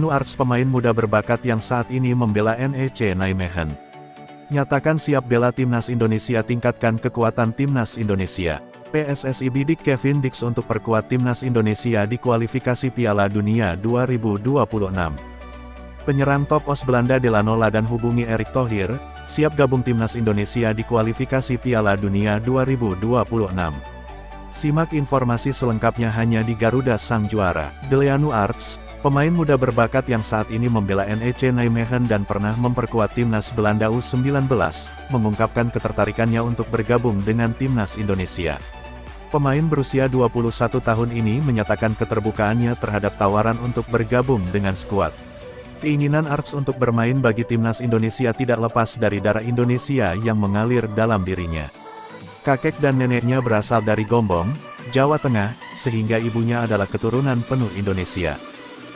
Delianu Arts, pemain muda berbakat yang saat ini membela NEC Nijmegen. Nyatakan siap bela Timnas Indonesia, tingkatkan kekuatan Timnas Indonesia. PSSI bidik Kevin Dix untuk perkuat Timnas Indonesia di kualifikasi Piala Dunia 2026. Penyerang top OS Belanda Delano Ladan hubungi Erick Thohir, siap gabung Timnas Indonesia di kualifikasi Piala Dunia 2026. Simak informasi selengkapnya hanya di Garuda Sang Juara. Delianu Arts, pemain muda berbakat yang saat ini membela NEC Nijmegen dan pernah memperkuat Timnas Belanda U19, mengungkapkan ketertarikannya untuk bergabung dengan Timnas Indonesia. Pemain berusia 21 tahun ini menyatakan keterbukaannya terhadap tawaran untuk bergabung dengan skuad. Keinginan Arts untuk bermain bagi Timnas Indonesia tidak lepas dari darah Indonesia yang mengalir dalam dirinya. Kakek dan neneknya berasal dari Gombong, Jawa Tengah, sehingga ibunya adalah keturunan penuh Indonesia.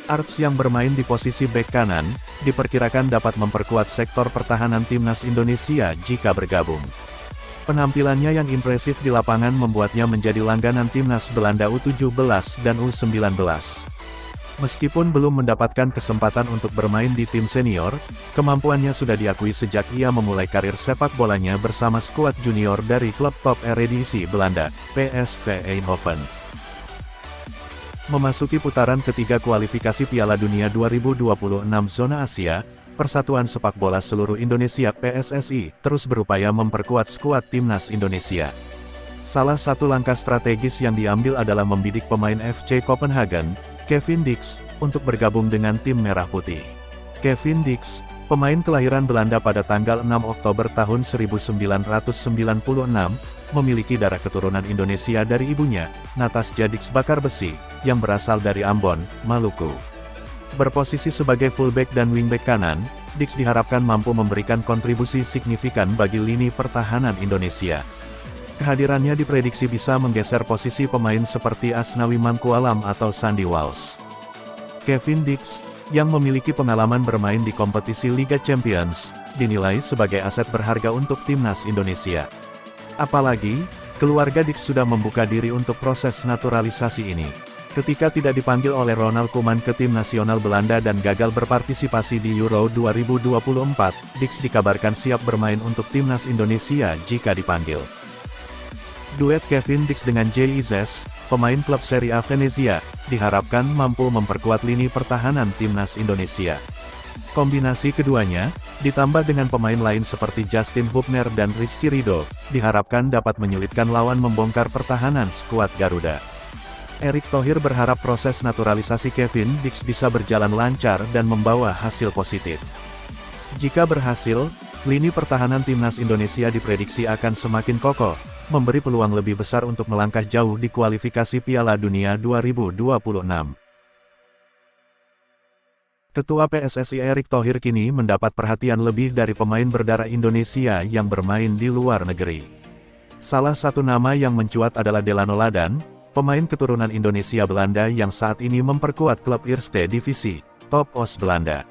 Arts yang bermain di posisi bek kanan, diperkirakan dapat memperkuat sektor pertahanan Timnas Indonesia jika bergabung. Penampilannya yang impresif di lapangan membuatnya menjadi langganan Timnas Belanda U17 dan U19. Meskipun belum mendapatkan kesempatan untuk bermain di tim senior, kemampuannya sudah diakui sejak ia memulai karir sepak bolanya bersama skuad junior dari klub top Eredivisie Belanda, PSV Eindhoven. Memasuki putaran ketiga kualifikasi Piala Dunia 2026 zona Asia, Persatuan Sepak Bola Seluruh Indonesia (PSSI) terus berupaya memperkuat skuad Timnas Indonesia. Salah satu langkah strategis yang diambil adalah membidik pemain FC Copenhagen, Kevin Dix, untuk bergabung dengan tim Merah Putih. Kevin Dix, pemain kelahiran Belanda pada tanggal 6 Oktober tahun 1996, memiliki darah keturunan Indonesia dari ibunya, Natasja Dix Bakar Besi, yang berasal dari Ambon, Maluku. Berposisi sebagai fullback dan wingback kanan, Dix diharapkan mampu memberikan kontribusi signifikan bagi lini pertahanan Indonesia. Kehadirannya diprediksi bisa menggeser posisi pemain seperti Asnawi Mangkualam atau Sandy Walsh. Kevin Dix, yang memiliki pengalaman bermain di kompetisi Liga Champions, dinilai sebagai aset berharga untuk Timnas Indonesia. Apalagi, keluarga Dix sudah membuka diri untuk proses naturalisasi ini. Ketika tidak dipanggil oleh Ronald Koeman ke tim nasional Belanda dan gagal berpartisipasi di Euro 2024, Dix dikabarkan siap bermain untuk Timnas Indonesia jika dipanggil. Duet Kevin Dix dengan Jay Izes, pemain klub Serie A Venezia, diharapkan mampu memperkuat lini pertahanan Timnas Indonesia. Kombinasi keduanya, ditambah dengan pemain lain seperti Justin Hubner dan Rizky Ridho, diharapkan dapat menyulitkan lawan membongkar pertahanan skuad Garuda. Erick Thohir berharap proses naturalisasi Kevin Dix bisa berjalan lancar dan membawa hasil positif. Jika berhasil, lini pertahanan Timnas Indonesia diprediksi akan semakin kokoh, memberi peluang lebih besar untuk melangkah jauh di kualifikasi Piala Dunia 2026. Ketua PSSI Erick Thohir kini mendapat perhatian lebih dari pemain berdarah Indonesia yang bermain di luar negeri. Salah satu nama yang mencuat adalah Delano Ladan, pemain keturunan Indonesia Belanda yang saat ini memperkuat klub Eerste Divisie, top OS Belanda.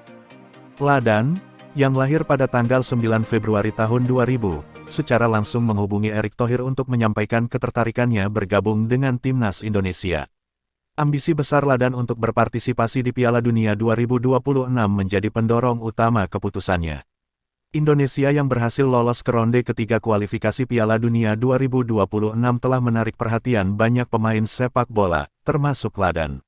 Ladan, yang lahir pada tanggal 9 Februari tahun 2000, secara langsung menghubungi Erick Thohir untuk menyampaikan ketertarikannya bergabung dengan Timnas Indonesia. Ambisi besar Ladan untuk berpartisipasi di Piala Dunia 2026 menjadi pendorong utama keputusannya. Indonesia yang berhasil lolos ke ronde ketiga kualifikasi Piala Dunia 2026 telah menarik perhatian banyak pemain sepak bola, termasuk Ladan.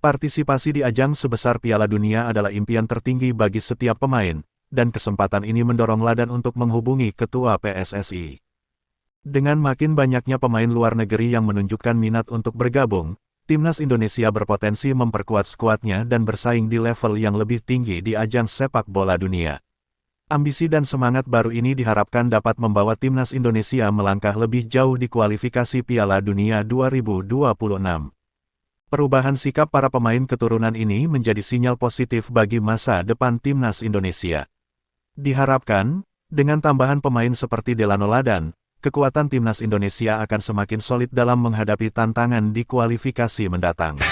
Partisipasi di ajang sebesar Piala Dunia adalah impian tertinggi bagi setiap pemain, dan kesempatan ini mendorong Ladan untuk menghubungi Ketua PSSI. Dengan makin banyaknya pemain luar negeri yang menunjukkan minat untuk bergabung, Timnas Indonesia berpotensi memperkuat skuadnya dan bersaing di level yang lebih tinggi di ajang sepak bola dunia. Ambisi dan semangat baru ini diharapkan dapat membawa Timnas Indonesia melangkah lebih jauh di kualifikasi Piala Dunia 2026. Perubahan sikap para pemain keturunan ini menjadi sinyal positif bagi masa depan Timnas Indonesia. Diharapkan, dengan tambahan pemain seperti Delano Ladan, kekuatan Timnas Indonesia akan semakin solid dalam menghadapi tantangan di kualifikasi mendatang.